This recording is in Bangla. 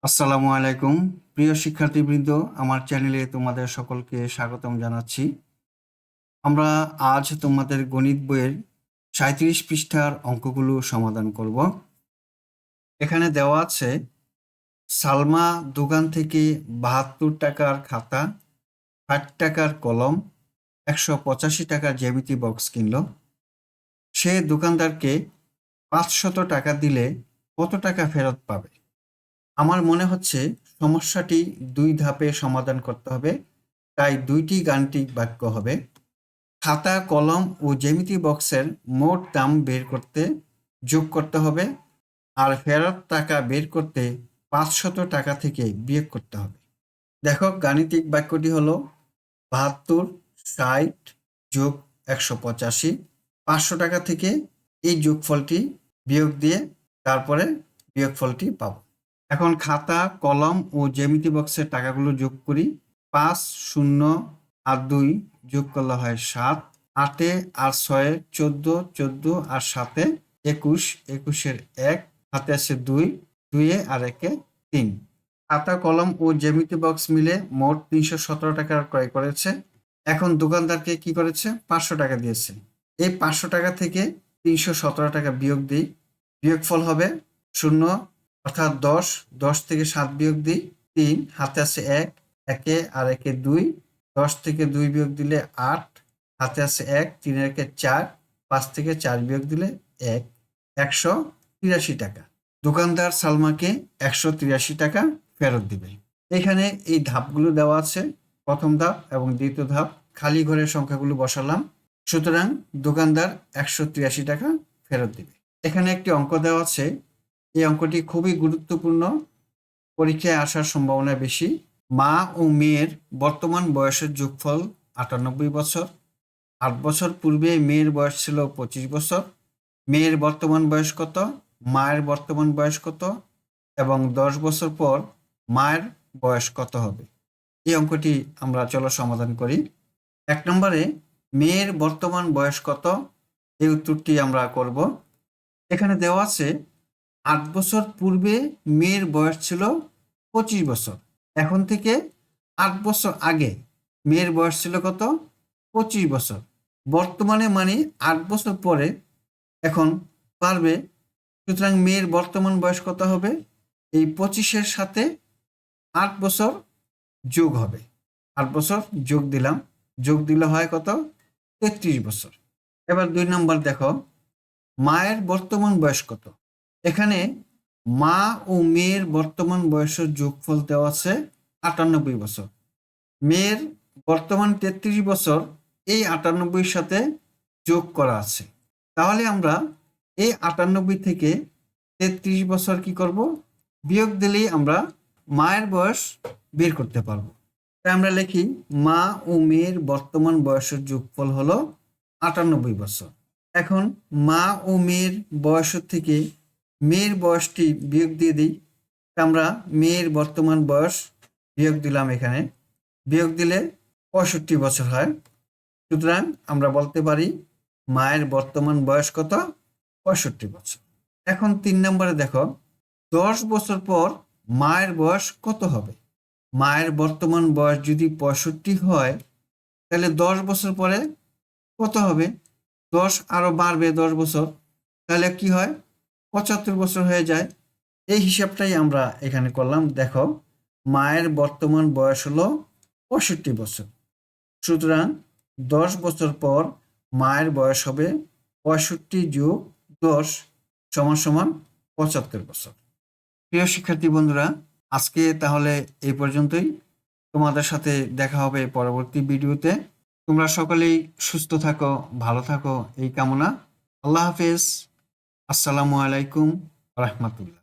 আসসালামু আলাইকুম প্রিয় শিক্ষার্থীবৃন্দ, আমার চ্যানেলে তোমাদের সকলকে স্বাগতম জানাচ্ছি। আমরা আজ তোমাদের গণিত বইয়ের 37 পৃষ্ঠার অঙ্কগুলো সমাধান করব। এখানে দেওয়া আছে, সালমা দোকান থেকে 72 টাকার খাতা, 60 টাকার কলম, 185 টাকার জ্যামিতি বক্স কিনল। সে দোকানদারকে 500 টাকা দিলে কত টাকা ফেরত পাবে? আমার মনে হচ্ছে সমস্যাটি 2 ধাপে সমাধান করতে হবে, তাই 2টি গাণিতিক বাক্য হবে। খাতা, কলম ও জ্যামিতি বক্সের মোট দাম বের করতে যোগ করতে হবে, আর ফেরত টাকা বের করতে 500 টাকা থেকে বিয়োগ করতে হবে। দেখো, গাণিতিক বাক্যটি হলো 72, 60 যোগ 185, 500 টাকা থেকে এই যোগফলটি বিয়োগ দিয়ে তারপরে বিয়োগফলটি পাবো। এখন খাতা, কলম ও জ্যামিতি বক্সের টাকাগুলো যোগ করি। 5, 0 আর 2 যোগ করলে হয় 7, 8 আর 6 14, 14 আর 7 21, 21 1 হাতে আছে 2, 2 আর 1 3। খাতা, কলম ও জ্যামিতি বক্স মিলে মোট 317 টাকার ক্রয় করেছে। এখন দোকানদারকে কি করেছে? 500 টাকা দিয়েছে। এই 500 টাকা থেকে 317 টাকা বিয়োগ দিই। বিয়োগফল হবে 0, অর্থাৎ 10, 10 থেকে 7 বিয়োগ দিই 3, হাতে আছে 1, 1 আর 1 2, 10 থেকে 2 বিয়োগ দিলে 8, হাতে আছে 1, 3 আর 1 4, 5 থেকে 4 বিয়োগ দিলে 1, 183 টাকা। দোকানদার সালমাকে 183 টাকা ফেরত দিবে। এখানে এই ধাপগুলো দেওয়া আছে, প্রথম ধাপ এবং দ্বিতীয় ধাপ। খালি ঘরের সংখ্যাগুলো বসালাম, সুতরাং দোকানদার 183 টাকা ফেরত দিবে। এখানে একটি অঙ্ক দেওয়া আছে, এই অঙ্কটি খুবই গুরুত্বপূর্ণ, পরীক্ষায় আসার সম্ভাবনা বেশি। মা ও মেয়ের বর্তমান বয়সের যোগফল 98 বছর। 8 বছর পূর্বে মেয়ের বয়স ছিল 25 বছর। মেয়ের বর্তমান বয়স কত? মায়ের বর্তমান বয়স কত? এবং 10 বছর পর মায়ের বয়স কত হবে? এই অঙ্কটি আমরা চলো সমাধান করি। 1 নম্বরে মেয়ের বর্তমান বয়স কত? এই উত্তরটি আমরা করব। এখানে দেওয়া আছে 8 বছর পূর্বে মেয়ের বয়স ছিল 25 বছর। এখন থেকে 8 বছর আগে মেয়ের বয়স ছিল কত? 25 বছর। বর্তমানে মানে 8 বছর পরে এখন পারবে, সুতরাং মেয়ের বর্তমান বয়স কত হবে? এই 25-এর সাথে 8 বছর যোগ হবে। 8 বছর যোগ দিলাম, যোগ দিলে হয় কত? 33 বছর। এবার 2 নম্বর দেখো, মায়ের বর্তমান বয়স কত? এখানে মা ও মেয়ের বর্তমান বয়সের যোগফল দেওয়া আছে 98 বছর। মেয়ের বর্তমান 33 বছর এই 98-র সাথে যোগ করা আছে। তাহলে আমরা এই 98 থেকে 33 বছর কি করব? বিয়োগ দিলেই আমরা মায়ের বয়স বের করতে পারবো। তাই আমরা লিখি, মা ও মেয়ের বর্তমান বয়সের যোগফল হলো 98 বছর। এখন মা ও মেয়ের বয়সের থেকে মেয়ের বয়সটি বিয়োগ দিয়ে দিই। আমরা মেয়ের বর্তমান বয়স বিয়োগ দিলাম, এখানে বিয়োগ দিলে 65 বছর হয়। সুতরাং আমরা বলতে পারি মায়ের বর্তমান বয়স কত? 65 বছর। এখন 3 নম্বরে দেখো, 10 বছর পর মায়ের বয়স কত হবে? মায়ের বর্তমান বয়স যদি 65 হয়, তাহলে 10 বছর পরে কত হবে? 10 আরো বাড়বে 10 বছর, তাহলে কি হয়? 75 বছর হয়ে যায়। এই হিসাবটাই আমরা এখানে করলাম। দেখো, মায়ের বর্তমান বয়স হলো 65 বছর, সুতরাং 10 বছর পর মায়ের বয়স হবে 65 যোগ 10 সমান সমান 75 বছর। প্রিয় শিক্ষার্থী বন্ধুরা, আজকে তাহলে এই পর্যন্তই। তোমাদের সাথে দেখা হবে পরবর্তী ভিডিওতে। তোমরা সকলেই সুস্থ থাকো, ভালো থাকো এই কামনা। আল্লাহ হাফেজ। আসসালামু আলাইকুম রাহমাতুল্লাহ।